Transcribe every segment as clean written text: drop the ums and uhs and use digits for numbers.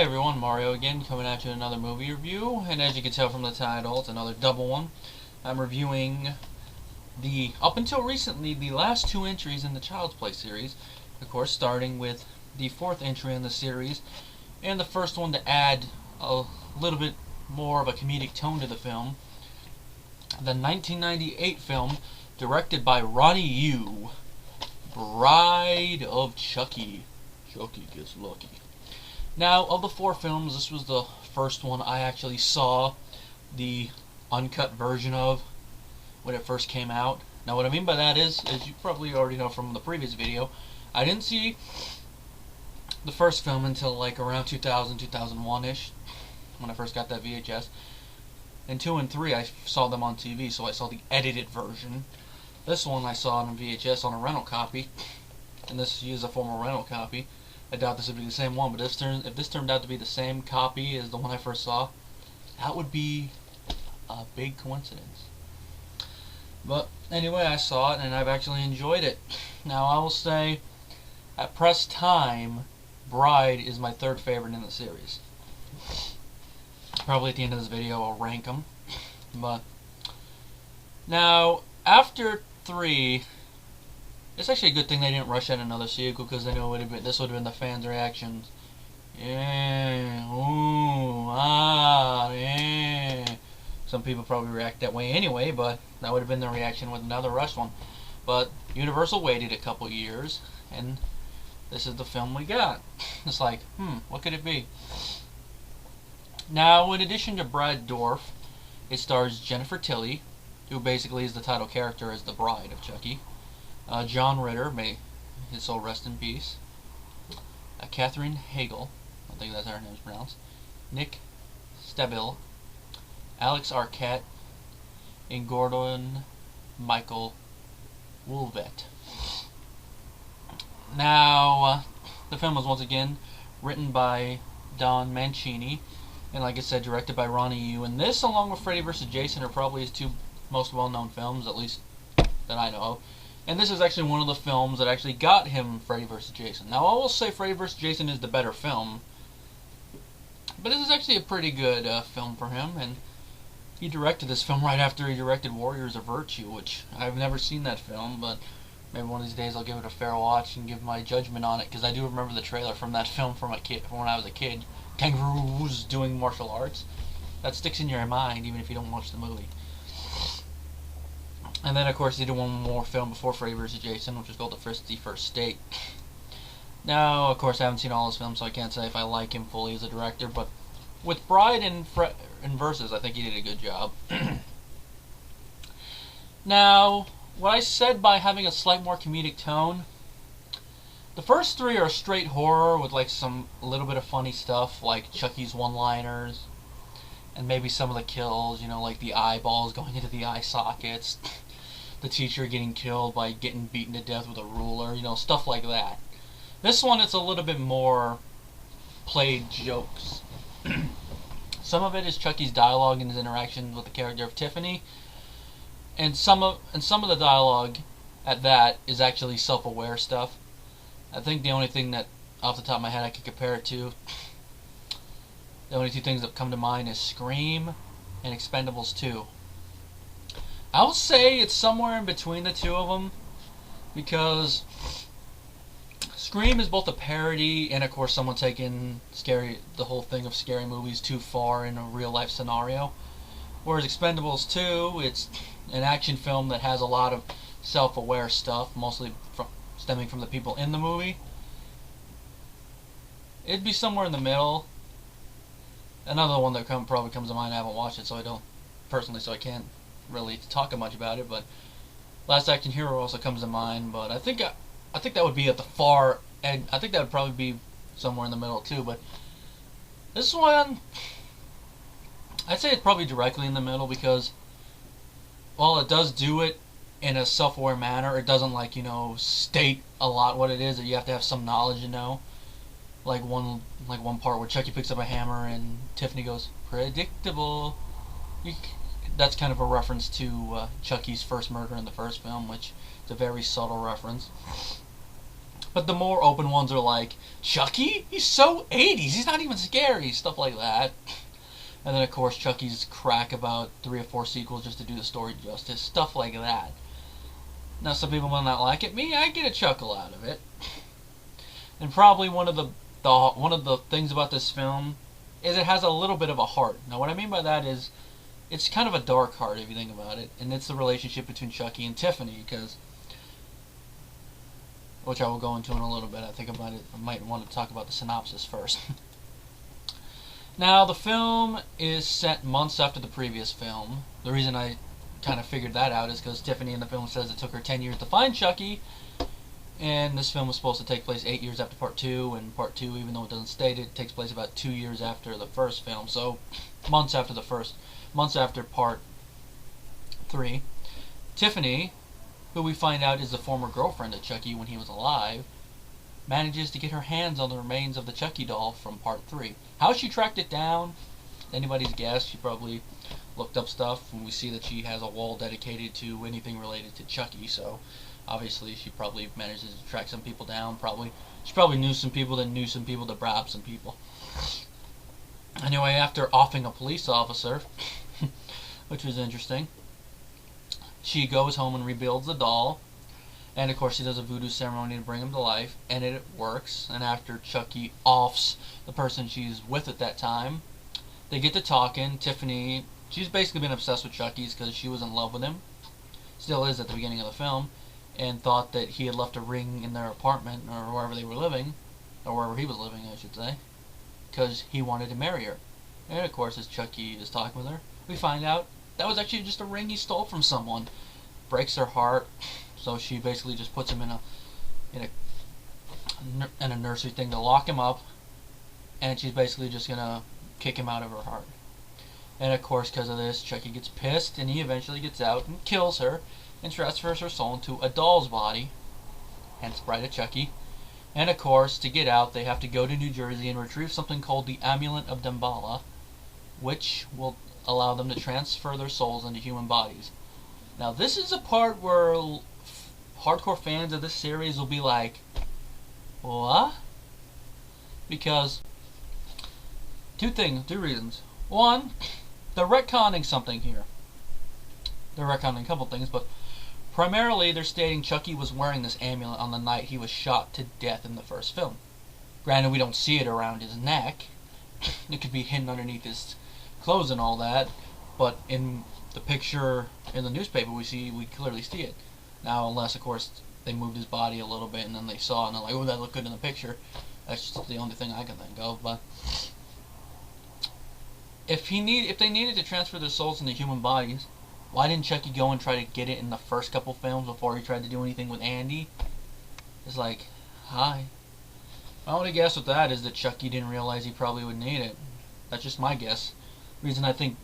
Hey everyone, Mario again, coming at you with another movie review, and as you can tell from the title, it's another double one. I'm reviewing up until recently, the last two entries in the Child's Play series, of course starting with the fourth entry in the series, and the first one to add a little bit more of a comedic tone to the film, the 1998 film directed by Ronnie Yu, Bride of Chucky. Chucky gets lucky. Now, of the four films, this was the first one I actually saw the uncut version of when it first came out. Now, what I mean by that is, as you probably already know from the previous video, I didn't see the first film until like around 2000, 2001-ish, when I first got that VHS. And 2 and 3, I saw them on TV, so I saw the edited version. This one I saw on VHS on a rental copy, and this is a former rental copy. I doubt this would be the same one, but if this turned out to be the same copy as the one I first saw, that would be a big coincidence. But anyway, I saw it and I've actually enjoyed it. Now I will say, at press time, Bride is my third favorite in the series. Probably at the end of this video I'll rank them. But now, after 3, it's actually a good thing they didn't rush out another sequel, because they knew this would have been the fans' reactions. Yeah, ooh, ah, yeah. Some people probably react that way anyway, but that would have been their reaction with another rush one. But Universal waited a couple years, and this is the film we got. It's like, what could it be? Now, in addition to Brad Dourif, it stars Jennifer Tilly, who basically is the title character as the bride of Chucky. John Ritter, may his soul rest in peace. Katherine Hagel, I think that's how her name is pronounced. Nick Stabil, Alex Arquette, and Gordon Michael Woolvet. Now, the film was once again written by Don Mancini, and like I said, directed by Ronnie Yu. And this, along with Freddy vs. Jason, are probably his two most well-known films, at least that I know of. And this is actually one of the films that actually got him Freddy vs. Jason. Now, I will say Freddy vs. Jason is the better film, but this is actually a pretty good film for him, and he directed this film right after he directed Warriors of Virtue, which I've never seen that film, but maybe one of these days I'll give it a fair watch and give my judgment on it, because I do remember the trailer from that film from when I was a kid. Kangaroos doing martial arts. That sticks in your mind even if you don't watch the movie. And then, of course, he did one more film before Freddy vs. Jason, which was called The 51st State. Now, of course, I haven't seen all his films, so I can't say if I like him fully as a director, but with Bride and Versus, I think he did a good job. Now, what I said by having a slight more comedic tone, the first 3 are straight horror with like a little bit of funny stuff, like Chucky's one-liners, and maybe some of the kills, like the eyeballs going into the eye sockets, the teacher getting killed by getting beaten to death with a ruler, stuff like that. This one, it's a little bit more played jokes. Some of it is Chucky's dialogue and his interaction with the character of Tiffany, and some of the dialogue at that is actually self-aware stuff. I think the only thing that, off the top of my head, I could compare it to, the only 2 things that come to mind is Scream and Expendables 2. I will say it's somewhere in between the 2 of them, because Scream is both a parody and, of course, someone taking the whole thing of scary movies too far in a real-life scenario. Whereas Expendables 2, it's an action film that has a lot of self-aware stuff, mostly stemming from the people in the movie. It'd be somewhere in the middle. Another one that probably comes to mind, I haven't watched it, so I can't really talk much about it, but Last Action Hero also comes to mind, but I think that would be at the far end. I think that would probably be somewhere in the middle too, but this one, I'd say it's probably directly in the middle, because while it does do it in a self-aware manner, it doesn't state a lot what it is that you have to have some knowledge to know. Like one part where Chucky picks up a hammer and Tiffany goes, "Predictable." That's kind of a reference to Chucky's first murder in the first film, which is a very subtle reference. But the more open ones are like, Chucky? He's so 80s, he's not even scary, stuff like that. And then of course Chucky's crack about 3 or 4 sequels just to do the story justice, stuff like that. Now some people will not like it. Me, I get a chuckle out of it. And probably one of the things about this film is it has a little bit of a heart. Now what I mean by that is it's kind of a dark heart if you think about it, and it's the relationship between Chucky and Tiffany, which I will go into in a little bit. I might want to talk about the synopsis first. Now the film is set months after the previous film. The reason I kind of figured that out is because Tiffany in the film says it took her 10 years to find Chucky, and this film was supposed to take place 8 years after Part 2, and Part 2, even though it doesn't state it, takes place about 2 years after the first film, so months after Part 3. Tiffany, who we find out is the former girlfriend of Chucky when he was alive, manages to get her hands on the remains of the Chucky doll from Part 3. How she tracked it down, anybody's guess. She probably looked up stuff, and we see that she has a wall dedicated to anything related to Chucky, so obviously she probably manages to track some people down. She probably knew some people that knew some people that bribed some people. Anyway, after offing a police officer, which was interesting, she goes home and rebuilds the doll, and of course she does a voodoo ceremony to bring him to life, and it works. And after Chucky offs the person she's with at that time, they get to talking. Tiffany, she's basically been obsessed with Chucky's because she was in love with him, still is at the beginning of the film, and thought that he had left a ring in their apartment or wherever they were living, or wherever he was living I should say, because he wanted to marry her. And of course as Chucky is talking with her, we find out that was actually just a ring he stole from someone. Breaks her heart, so she basically just puts him in a nursery thing to lock him up, and she's basically just gonna kick him out of her heart. And of course because of this, Chucky gets pissed, and he eventually gets out and kills her and transfers her soul into a doll's body, hence Bride of Chucky. And of course, to get out, they have to go to New Jersey and retrieve something called the Amulet of Damballa, which will allow them to transfer their souls into human bodies. Now this is a part where hardcore fans of this series will be like, what? Because two reasons. One, they're retconning something here. They're retconning a couple things, but primarily they're stating Chucky was wearing this amulet on the night he was shot to death in the first film. Granted, we don't see it around his neck. It could be hidden underneath his clothes and all that, but in the picture in the newspaper we clearly see it. Now, unless of course they moved his body a little bit and then they saw it and they're like, oh, that looked good in the picture. That's just the only thing I can think of. But if they needed to transfer their souls into human bodies, why didn't Chucky go and try to get it in the first couple films before he tried to do anything with Andy? It's like, hi. My only guess with that is that Chucky didn't realize he probably would need it. That's just my guess. Reason I think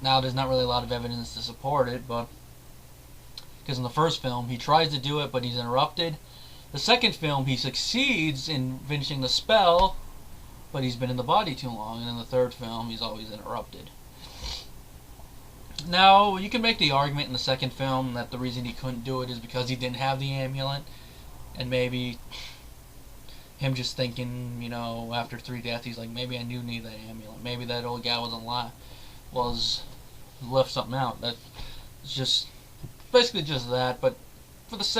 now there's not really a lot of evidence to support it, but because in the first film he tries to do it but he's interrupted. The second film he succeeds in finishing the spell, but he's been in the body too long, and in the third film he's always interrupted. Now, you can make the argument in the second film that the reason he couldn't do it is because he didn't have the amulet, and maybe him just thinking, you know, after 3 deaths, he's like, maybe I do need that amulet. Maybe that old guy left something out. That's just basically just that. But it's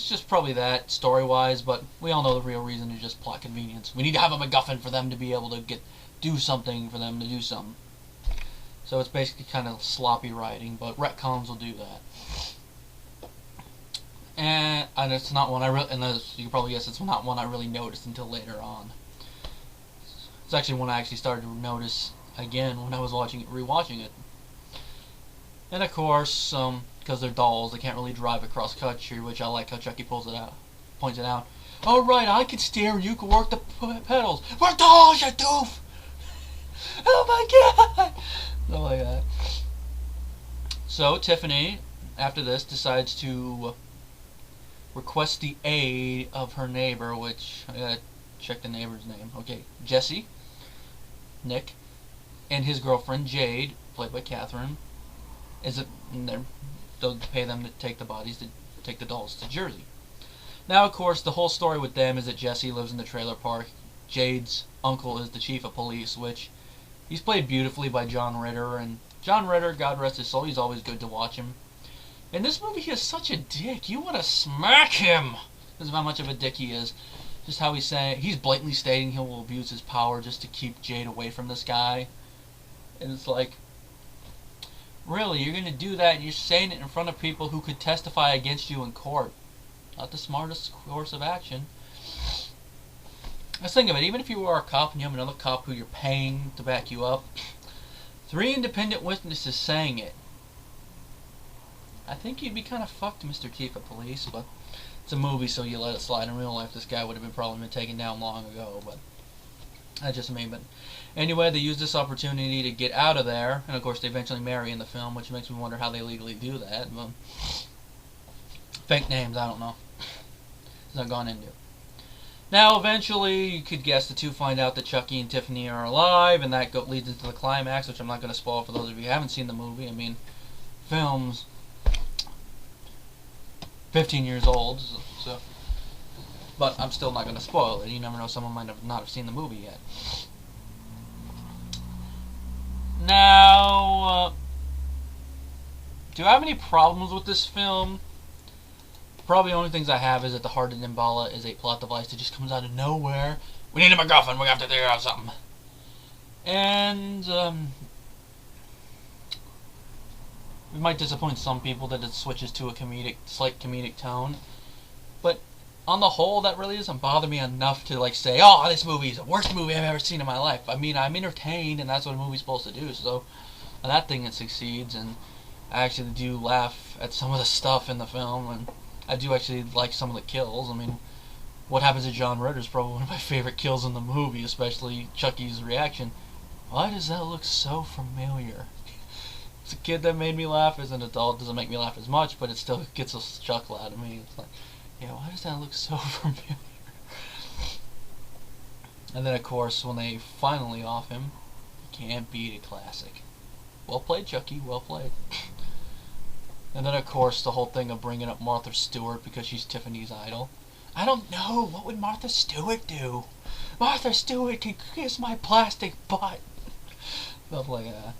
just probably that story-wise. But we all know the real reason is just plot convenience. We need to have a MacGuffin for them to be able to do something for them to do something. So it's basically kind of sloppy writing, but retcons will do that. And it's not one you can probably guess it's not one I really noticed until later on. It's actually one I actually started to notice again when I was rewatching it. And of course, because they're dolls, they can't really drive across country, which I like how Chucky points it out. Oh right, I can steer and you can work the pedals. We're dolls, you doof! Oh my god! Stuff like that. So Tiffany, after this, decides to request the aid of her neighbor, which I gotta check the neighbor's name. Okay, Jesse, Nick, and his girlfriend Jade, played by Catherine. They'll pay them to take the bodies take the dolls to Jersey. Now, of course, the whole story with them is that Jesse lives in the trailer park. Jade's uncle is the chief of police, which he's played beautifully by John Ritter. And John Ritter, God rest his soul, he's always good to watch him. In this movie, he is such a dick. You want to smack him. This is how much of a dick he is. Just how he's blatantly stating he will abuse his power just to keep Jade away from this guy. And it's like, really, you're going to do that and you're saying it in front of people who could testify against you in court. Not the smartest course of action. Let's think of it. Even if you are a cop and you have another cop who you're paying to back you up, 3 independent witnesses saying it, I think you'd be kind of fucked, Mr. Chief of Police, but it's a movie, so you let it slide. In real life, this guy would have probably been taken down long ago, but that's just me. But anyway, they use this opportunity to get out of there, and of course they eventually marry in the film, which makes me wonder how they legally do that. But fake names, I don't know. It's not gone into. Now, eventually, you could guess the two find out that Chucky and Tiffany are alive, and that leads into the climax, which I'm not going to spoil for those of you who haven't seen the movie. I mean, film's 15 years old, so but I'm still not going to spoil it. You never know, someone might not have seen the movie yet. Now, do I have any problems with this film? Probably the only things I have is that the Heart of Nimbala is a plot device that just comes out of nowhere. We need a MacGuffin, we have to figure out something. And, it might disappoint some people that it switches to a slight comedic tone. But, on the whole, that really doesn't bother me enough to, like, say, oh, this movie is the worst movie I've ever seen in my life. I mean, I'm entertained, and that's what a movie's supposed to do, so on that thing it succeeds, and I actually do laugh at some of the stuff in the film, and I do actually like some of the kills. I mean, what happens to John Ritter is probably one of my favorite kills in the movie, especially Chucky's reaction. Why does that look so familiar? As a kid, that made me laugh. As an adult, it doesn't make me laugh as much, but it still gets a chuckle out of me. It's like, yeah, why does that look so familiar? And then, of course, when they finally off him, you can't beat a classic. Well played, Chucky. Well played. And then, of course, the whole thing of bringing up Martha Stewart because she's Tiffany's idol. I don't know. What would Martha Stewart do? Martha Stewart can kiss my plastic butt. Stuff like that.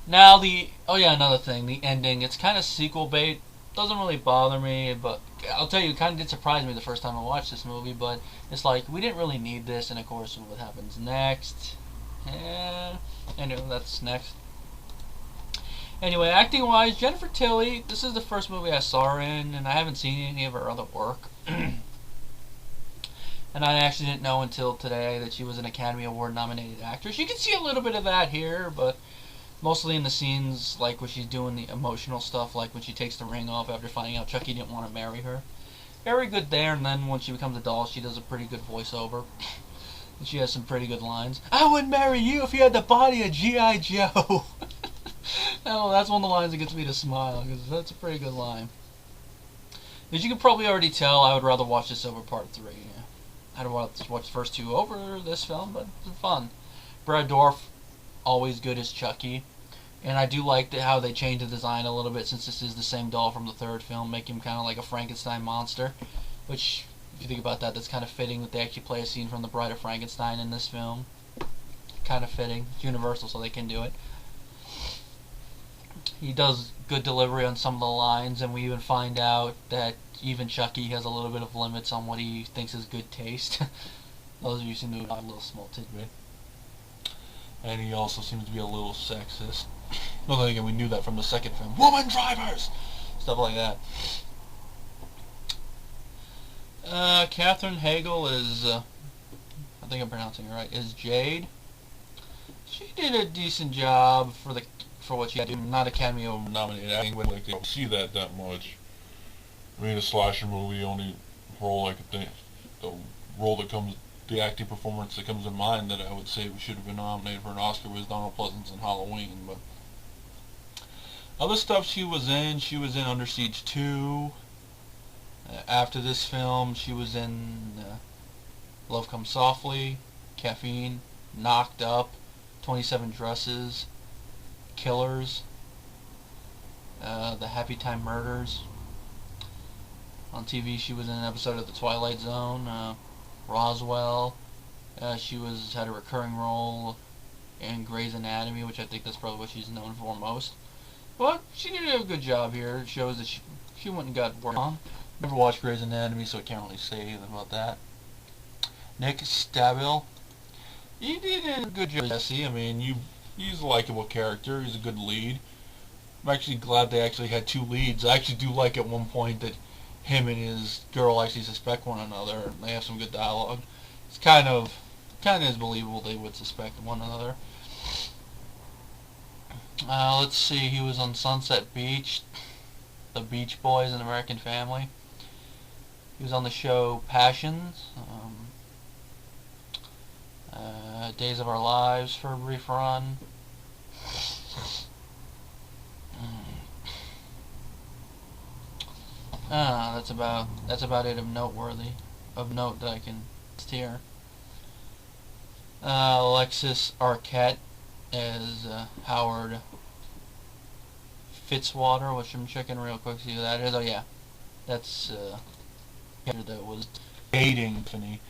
Now, another thing. The ending. It's kind of sequel bait. Doesn't really bother me, but I'll tell you, it kind of did surprise me the first time I watched this movie, but it's like, we didn't really need this, and of course, what happens next? Anyway, that's next. Anyway, acting-wise, Jennifer Tilly, this is the first movie I saw her in, and I haven't seen any of her other work. And I actually didn't know until today that she was an Academy Award-nominated actress. You can see a little bit of that here, but mostly in the scenes, like when she's doing the emotional stuff, like when she takes the ring off after finding out Chucky didn't want to marry her. Very good there, and then when she becomes a doll, she does a pretty good voiceover. And she has some pretty good lines. I wouldn't marry you if you had the body of G.I. Joe. Oh, that's one of the lines that gets me to smile, because that's a pretty good line. As you can probably already tell, I would rather watch this over Part 3. Yeah. I'd rather watch the first two over this film, but it's fun. Brad Dourif, always good as Chucky. And I do like how they changed the design a little bit, since this is the same doll from the third film, make him kind of like a Frankenstein monster. Which, if you think about that, that's kind of fitting that they actually play a scene from The Bride of Frankenstein in this film. Kind of fitting. It's Universal, so they can do it. He does good delivery on some of the lines, and we even find out that even Chucky has a little bit of limits on what he thinks is good taste. Those of you who seem to have a little small tidbit. And he also seems to be a little sexist. No, then again, we knew that from the second film. Woman drivers! Stuff like that. Katherine Heigl is, I think I'm pronouncing it right, is Jade. She did a decent job for what she had to do. Not Academy Award nominated. I think like they don't see that much. I mean, a slasher movie, only role I could think, the role that comes, the acting performance that comes to mind that I would say we should have been nominated for an Oscar was Donald Pleasance in Halloween. But other stuff she was in Under Siege 2. After this film, she was in Love Comes Softly, Caffeine, Knocked Up, 27 Dresses, Killers. The Happy Time Murders. On TV, she was in an episode of The Twilight Zone. Roswell. She had a recurring role in Grey's Anatomy, which I think that's probably what she's known for most. But she did a good job here. It shows that she went and got work on. Never watched Grey's Anatomy, so I can't really say anything about that. Nick Stabill. He did a good job, Jesse. I mean, he's a likable character. He's a good lead. I'm actually glad they actually had two leads. I actually do like at one point that him and his girl actually suspect one another, and they have some good dialogue. It's kind of is believable they would suspect one another. Let's see. He was on Sunset Beach, The Beach Boys, and American Family. He was on the show Passions, Days of Our Lives for a brief run. That's about it of note that I can steer. Alexis Arquette as Howard Fitzwater, which I'm checking real quick to see who that is. Oh yeah, that's character that was dating Tiffany.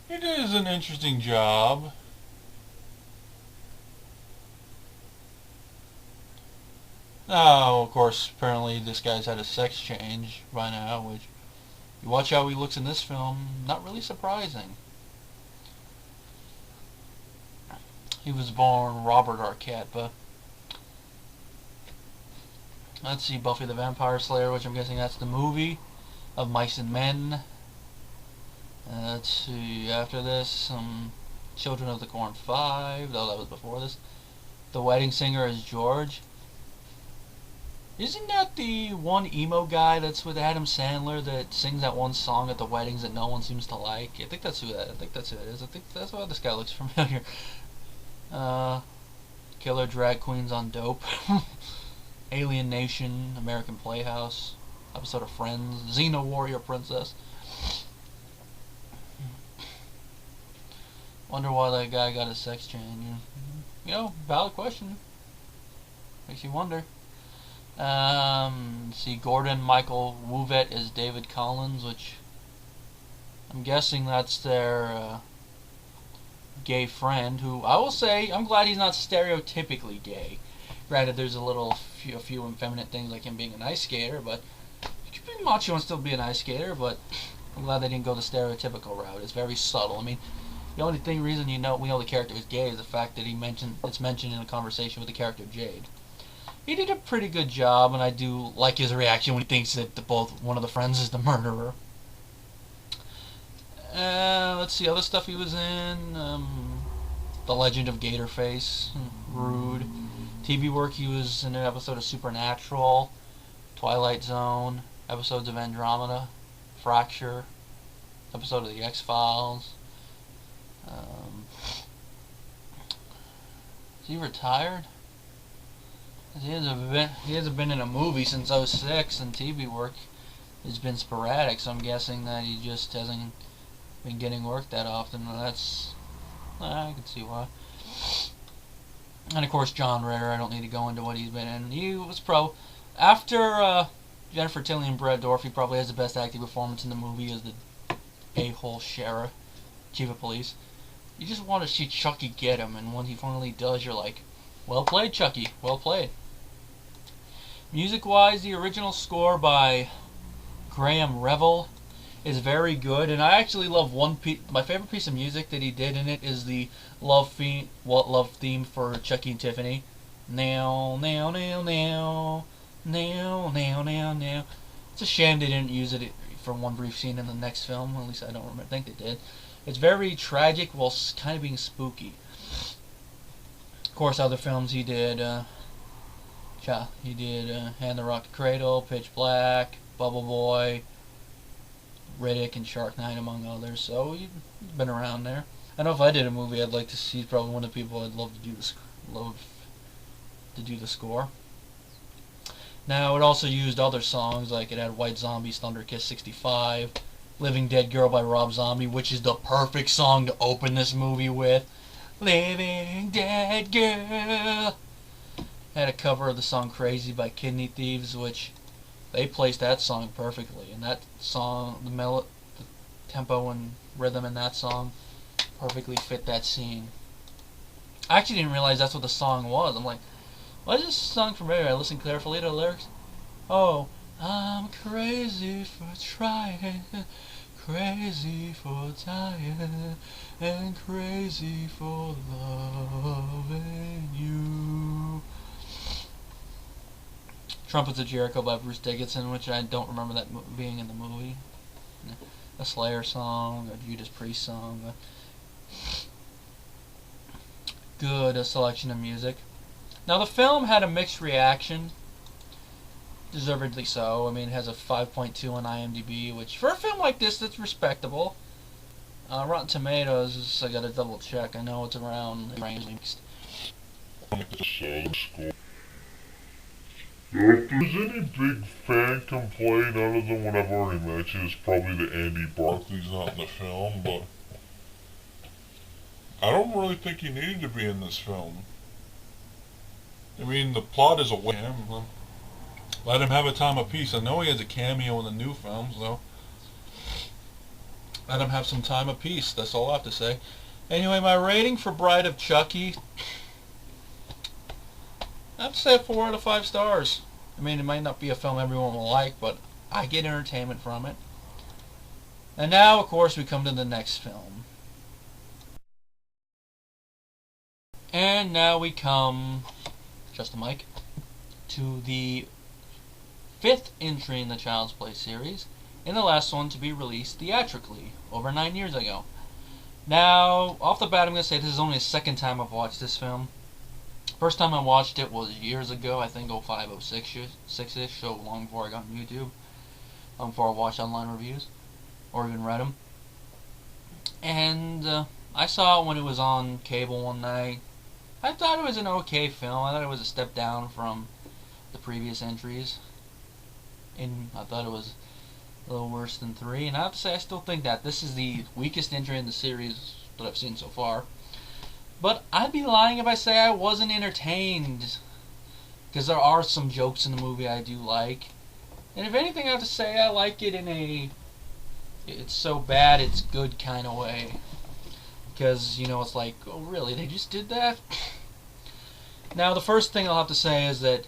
He does an interesting job. Now, of course, apparently this guy's had a sex change by now, which, you watch how he looks in this film, not really surprising. He was born Robert Arquette, but let's see, Buffy the Vampire Slayer, which I'm guessing that's the movie of Mice and Men. Let's see, after this, Children of the Corn 5, though that was before this. The Wedding Singer is George. Isn't that the one emo guy that's with Adam Sandler that sings that one song at the weddings that no one seems to like? I think that's who it is. I think that's why this guy looks familiar. Killer Drag Queens on Dope. Alien Nation, American Playhouse, episode of Friends, Xena Warrior Princess. Wonder why that guy got a sex change. You know, valid question. Makes you wonder. See, Gordon Michael Wouvet is David Collins, which I'm guessing that's their gay friend, who I will say I'm glad he's not stereotypically gay. Granted, there's a few effeminate things like him being an ice skater, but you can be macho and still be an ice skater. But I'm glad they didn't go the stereotypical route. It's very subtle. I mean, the only reason we know the character is gay is the fact that it's mentioned in a conversation with the character Jade. He did a pretty good job, and I do like his reaction when he thinks that one of the friends is the murderer. Let's see, other stuff he was in. The Legend of Gatorface, Rude. TV work, he was in an episode of Supernatural, Twilight Zone, episodes of Andromeda, Fracture, episode of The X-Files. Is he retired? He hasn't been in a movie since '06, and TV work has been sporadic, so I'm guessing that he just hasn't been getting work that often. That's, I can see why. And of course, John Ritter, I don't need to go into what he's been in. He was after Jennifer Tilly and Brad Dourif, he probably has the best acting performance in the movie as the a-hole sheriff, chief of police. You just want to see Chucky get him, and when he finally does, you're like, well played, Chucky, well played. Music-wise, the original score by Graham Revell is very good, and I actually love my favorite piece of music that he did in it is the love theme for Chucky and Tiffany. Now, now, now, now, now, now, now, now. It's a shame they didn't use it for one brief scene in the next film. At least I don't remember. I think they did. It's very tragic while kind of being spooky. Of course, other films he did. Hand the Rock to Cradle, Pitch Black, Bubble Boy, Riddick, and Shark Night, among others. So he's been around there. I know if I did a movie, I'd like to see. He's probably one of the people I'd love to do the score. Now, it also used other songs, like it had White Zombie's Thunder Kiss 65, Living Dead Girl by Rob Zombie, which is the perfect song to open this movie with. Living Dead Girl. had a cover of the song Crazy by Kidney Thieves, which they placed that song perfectly. And that song, the tempo and rhythm in that song perfectly fit that scene. I actually didn't realize that's what the song was. I'm like, why is this song familiar? I listened carefully to the lyrics. Oh, I'm crazy for trying, crazy for dying, and crazy for loving you. Trumpets of Jericho by Bruce Dickinson, which I don't remember that being in the movie. A Slayer song, a Judas Priest song. Good selection of music. Now the film had a mixed reaction. Deservedly so. I mean, it has a 5.2 on IMDb, which for a film like this, that's respectable. Rotten Tomatoes, I gotta double check. I know it's around mixed. Now, if there's any big fan complaint other than what I've already mentioned, it's probably that Andy Barclay's not in the film, but I don't really think he needed to be in this film. I mean, the plot is a wham. Let him have a time of peace. I know he has a cameo in the new film, so let him have some time of peace. That's all I have to say. Anyway, my rating for Bride of Chucky, I'd say 4 out of 5 stars. I mean, it might not be a film everyone will like, but I get entertainment from it. And now, of course, we come to the next film. And now we come, just a mic, to the 5th entry in the Child's Play series, and the last one to be released theatrically, over 9 years ago. Now, off the bat, I'm going to say this is only the second time I've watched this film. First time I watched it was years ago, I think 05, 06-ish, so long before I got on YouTube, before I watched online reviews, or even read them. And I saw it when it was on cable one night. I thought it was an okay film. I thought it was a step down from the previous entries. And I thought it was a little worse than 3. And I have to say, I still think that this is the weakest entry in the series that I've seen so far. But I'd be lying if I say I wasn't entertained, because there are some jokes in the movie I do like. And if anything, I have to say I like it in a it's so bad it's good kind of way. Because, you know, it's like, oh really, they just did that? Now, the first thing I'll have to say is that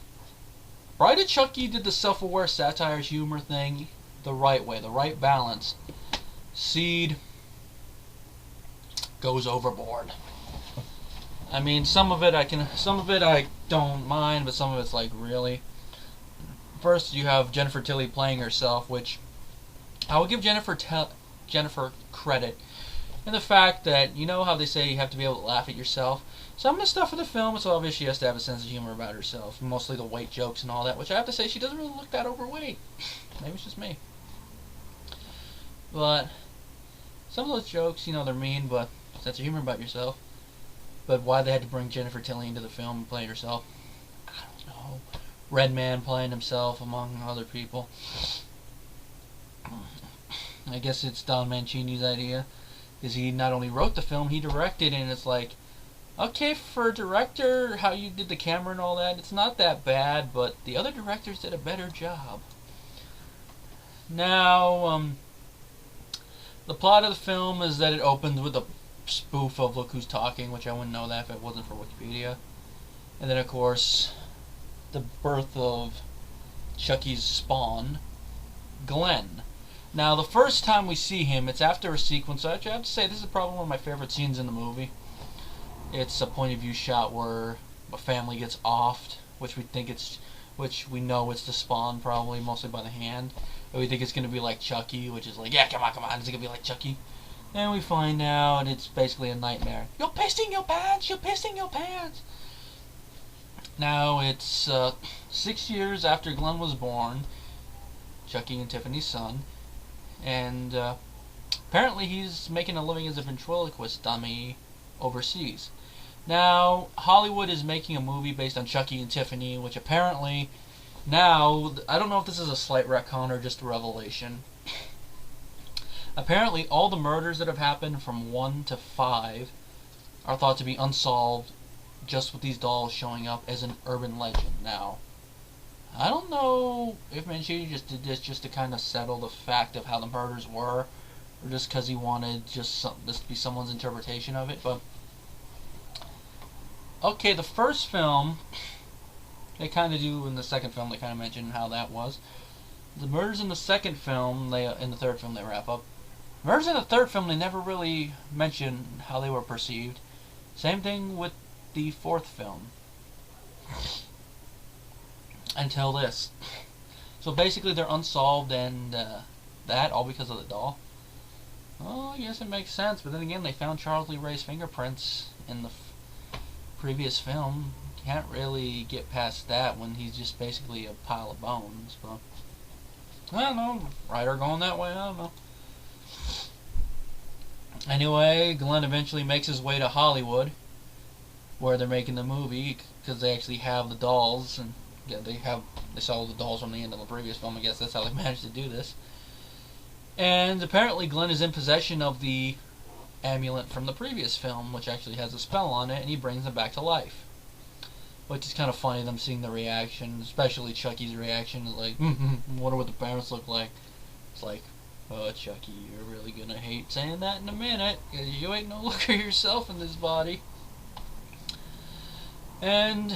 Bride of Chucky did the self-aware satire humor thing the right way, the right balance. Seed goes overboard. I mean, some of it I don't mind, but some of it's like, really. First, you have Jennifer Tilly playing herself, which I will give Jennifer credit in the fact that, you know how they say you have to be able to laugh at yourself. Some of the stuff in the film, it's obvious she has to have a sense of humor about herself, mostly the weight jokes and all that, which I have to say she doesn't really look that overweight. Maybe it's just me. But some of those jokes, you know, they're mean, but sense of humor about yourself. But why they had to bring Jennifer Tilly into the film and play herself, I don't know. Redman playing himself among other people. I guess it's Don Mancini's idea, because he not only wrote the film, he directed it, and it's like, okay, for a director, how you did the camera and all that, it's not that bad, but the other directors did a better job. Now, the plot of the film is that it opens with a spoof of Look Who's Talking, which I wouldn't know that if it wasn't for Wikipedia. And then, of course, the birth of Chucky's spawn, Glenn. Now, the first time we see him, it's after a sequence. Actually, I have to say, this is probably one of my favorite scenes in the movie. It's a point of view shot where a family gets offed, which we know it's the spawn, probably, mostly by the hand. And we think it's going to be like Chucky, which is like, yeah, come on, it's going to be like Chucky. And we find out it's basically a nightmare. You're pissing your pants! You're pissing your pants! Now, it's 6 years after Glenn was born, Chucky and Tiffany's son, and apparently he's making a living as a ventriloquist dummy overseas. Now, Hollywood is making a movie based on Chucky and Tiffany, which apparently now, I don't know if this is a slight retcon or just a revelation. Apparently, all the murders that have happened from 1 to 5 are thought to be unsolved just with these dolls showing up as an urban legend. Now, I don't know if Mancini just did this just to kind of settle the fact of how the murders were, or just because he wanted this to be someone's interpretation of it. But okay, the first film they kind of do in the second film. They kind of mention how that was. The murders in the second film, in the third film they wrap up. Murders in the third film they never really mention how they were perceived. Same thing with the fourth film. Until this. So basically they're unsolved, and that all because of the doll. Well, I guess it makes sense, but then again they found Charles Lee Ray's fingerprints in the previous film. Can't really get past that when he's just basically a pile of bones. But I don't know, writer going that way, I don't know. Anyway, Glenn eventually makes his way to Hollywood, where they're making the movie, because they actually have the dolls, and yeah, they saw the dolls from the end of the previous film. I guess that's how they managed to do this. And apparently Glenn is in possession of the amulet from the previous film, which actually has a spell on it, and he brings them back to life. Which is kind of funny, them seeing the reaction, especially Chucky's reaction, is like, wonder what the parents look like. It's like, oh, Chucky, you're really gonna hate saying that in a minute, because you ain't no looker yourself in this body. And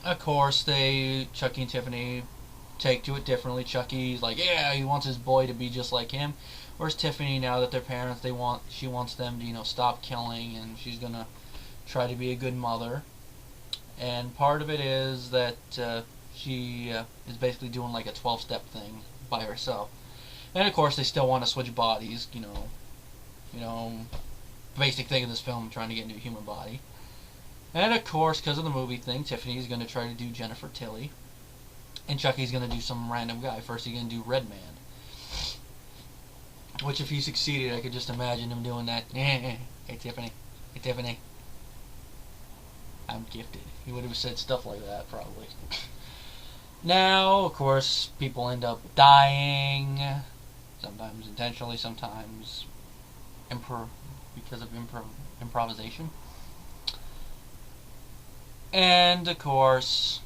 of course, Chucky and Tiffany take to it differently. Chucky's like, yeah, he wants his boy to be just like him. Whereas Tiffany, now that they're parents, she wants them to, stop killing, and she's gonna try to be a good mother. And part of it is that she is basically doing like a 12-step thing by herself. And of course, they still want to switch bodies. Basic thing in this film, trying to get into a human body. And of course, because of the movie thing, Tiffany's going to try to do Jennifer Tilly. And Chucky's going to do some random guy. First he's going to do Red Man. Which if he succeeded, I could just imagine him doing that. Hey Tiffany. Hey Tiffany. I'm gifted. He would have said stuff like that, probably. Now, of course, people end up dying. Sometimes intentionally, sometimes because of improvisation. And of course,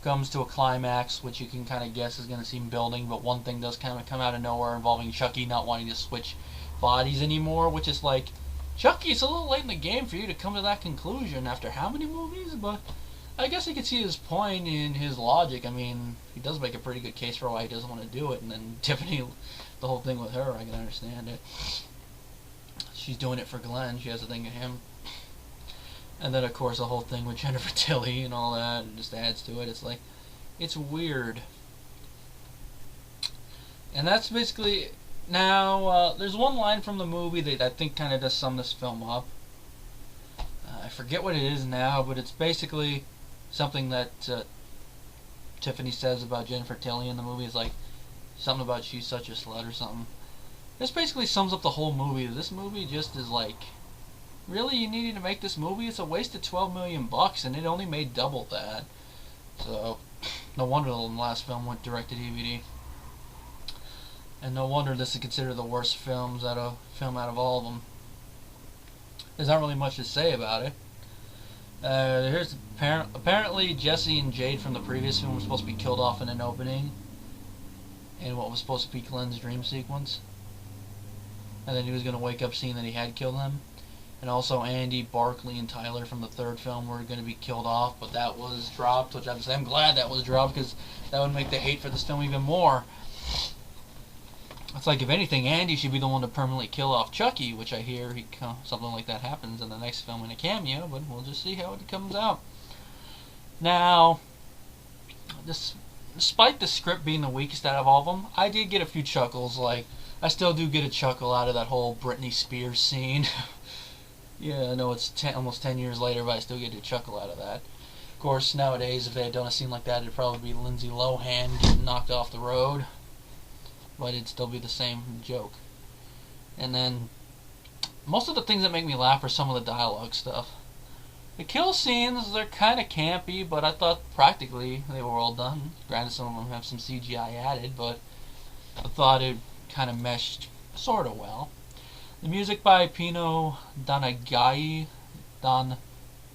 comes to a climax, which you can kind of guess is going to seem building, but one thing does kind of come out of nowhere involving Chucky not wanting to switch bodies anymore, which is like, Chucky, it's a little late in the game for you to come to that conclusion after how many movies? But I guess you could see his point in his logic. I mean, he does make a pretty good case for why he doesn't want to do it, and then Tiffany, the whole thing with her, I can understand it. She's doing it for Glenn, she has a thing with him. And then, of course, the whole thing with Jennifer Tilly and all that, and just adds to it. It's like, it's weird. And that's basically... Now, there's one line from the movie that I think kind of does sum this film up. I forget what it is now, but it's basically something that Tiffany says about Jennifer Tilly in the movie. It's like, something about she's such a slut or something. This basically sums up the whole movie. This movie just is like... Really, you needed to make this movie? It's a waste of $12 million, and it only made double that. So, no wonder the last film went direct to DVD. And no wonder this is considered the worst film out of all of them. There's not really much to say about it. Apparently Jesse and Jade from the previous film were supposed to be killed off in an opening, in what was supposed to be Glenn's dream sequence. And then he was going to wake up seeing that he had killed them. And also Andy, Barkley, and Tyler from the third film were going to be killed off, but that was dropped, which I'm glad that was dropped, because that would make the hate for this film even more. It's like, if anything, Andy should be the one to permanently kill off Chucky, which I hear something like that happens in the next film in a cameo, but we'll just see how it comes out. Now, despite the script being the weakest out of all of them, I did get a few chuckles. Like, I still do get a chuckle out of that whole Britney Spears scene. Yeah, I know it's almost 10 years later, but I still get a chuckle out of that. Of course, nowadays, if they had done a scene like that, it'd probably be Lindsay Lohan getting knocked off the road. But it'd still be the same joke. And then, most of the things that make me laugh are some of the dialogue stuff. The kill scenes, they're kind of campy, but I thought practically they were well done. Granted, some of them have some CGI added, but I thought it kind of meshed sort of well. The music by Pino Donaggio,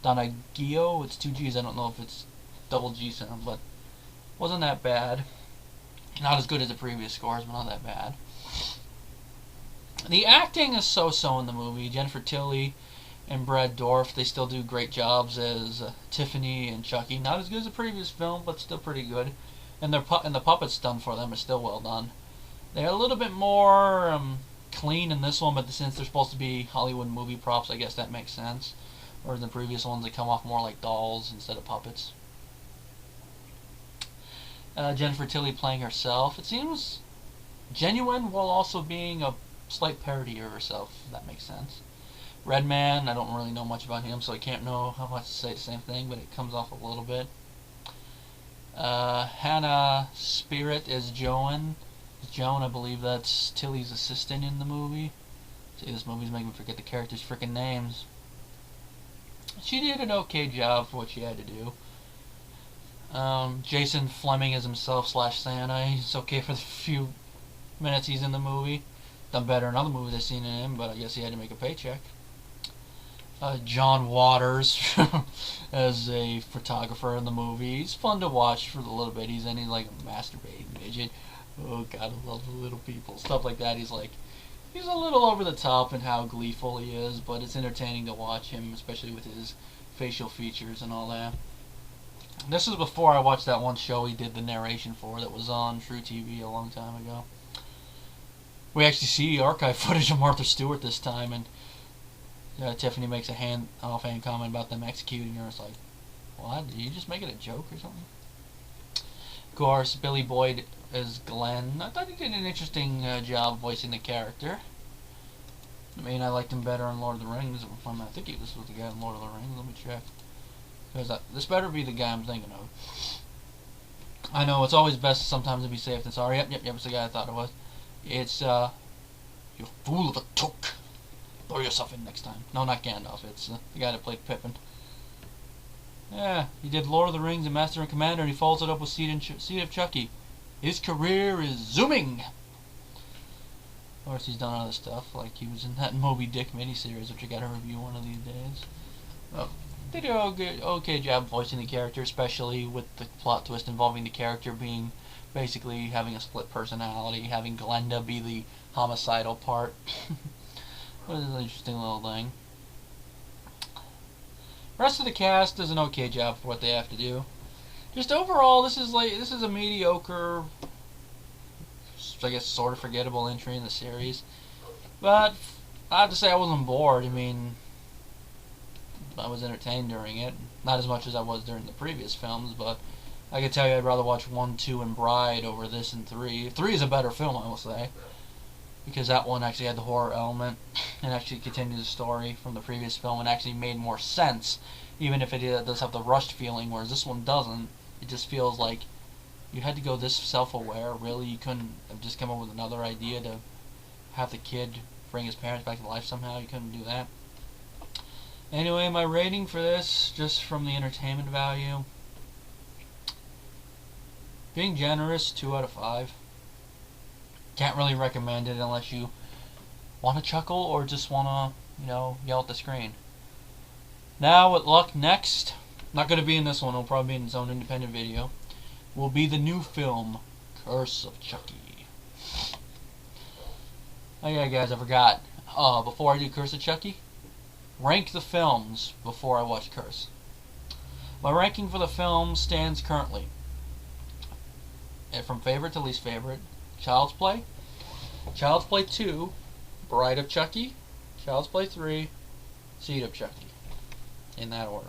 Donagio. It's two G's. I don't know if it's double G sound, but wasn't that bad. Not as good as the previous scores, but not that bad. The acting is so-so in the movie. Jennifer Tilly and Brad Dourif, they still do great jobs as Tiffany and Chucky. Not as good as the previous film, but still pretty good. And the puppets done for them are still well done. They're a little bit more clean in this one, but since they're supposed to be Hollywood movie props, I guess that makes sense. Whereas the previous ones, they come off more like dolls instead of puppets. Jennifer Tilly playing herself. It seems genuine while also being a slight parody of herself, if that makes sense. Redman, I don't really know much about him, so I can't know how much to say the same thing, but it comes off a little bit. Hannah Spirit is Joan. Joan, I believe that's Tilly's assistant in the movie. See, this movie's making me forget the characters' freaking names. She did an okay job for what she had to do. Jason Fleming is himself / Santa. He's okay for the few minutes he's in the movie. Done better in other movies I've seen him, but I guess he had to make a paycheck. John Waters as a photographer in the movie. He's fun to watch for the little bit he's in. He's like a masturbating midget. Oh God, I love the little people. Stuff like that. He's a little over the top in how gleeful he is, but it's entertaining to watch him, especially with his facial features and all that. This is before I watched that one show he did the narration for that was on True TV a long time ago. We actually see archive footage of Martha Stewart this time, and Tiffany makes a offhand comment about them executing her. It's like, what? Did you just make it a joke or something? Of course, Billy Boyd is Glenn. I thought he did an interesting job voicing the character. I mean, I liked him better in Lord of the Rings. I think this was the guy in Lord of the Rings. Let me check. Because this better be the guy I'm thinking of. I know, it's always best sometimes to be safe than sorry. Yep, it's the guy I thought it was. It's, you fool of a took. Throw yourself in next time. No, not Gandalf. It's the guy that played Pippin. Yeah, he did Lord of the Rings and Master and Commander, and he follows it up with Seed of Chucky. His career is zooming! Of course, he's done other stuff, like he was in that Moby Dick miniseries, which I gotta review one of these days. Oh. They do an okay job voicing the character, especially with the plot twist involving the character being basically having a split personality, having Glenda be the homicidal part. What is an interesting little thing. The rest of the cast does an okay job for what they have to do. Just overall, this is a mediocre, I guess, sort of forgettable entry in the series. But I have to say I wasn't bored. I mean, I was entertained during it. Not as much as I was during the previous films, but I can tell you I'd rather watch 1, 2, and Bride over this and 3. 3 is a better film, I will say, because that one actually had the horror element and actually continued the story from the previous film and actually made more sense, even if it does have the rushed feeling, whereas this one doesn't. It just feels like you had to go this self-aware. Really, you couldn't have just come up with another idea to have the kid bring his parents back to life somehow. You couldn't do that. Anyway, my rating for this, just from the entertainment value, being generous, 2 out of 5. Can't really recommend it unless you want to chuckle or just want to, yell at the screen. Now, with luck, next, not going to be in this one, it'll probably be in its own independent video, will be the new film, Curse of Chucky. Oh yeah, guys, I forgot. Before I do Curse of Chucky, rank the films before I watch Curse. My ranking for the film stands currently, from favorite to least favorite: Child's Play, Child's Play 2, Bride of Chucky, Child's Play 3, Seed of Chucky. In that order.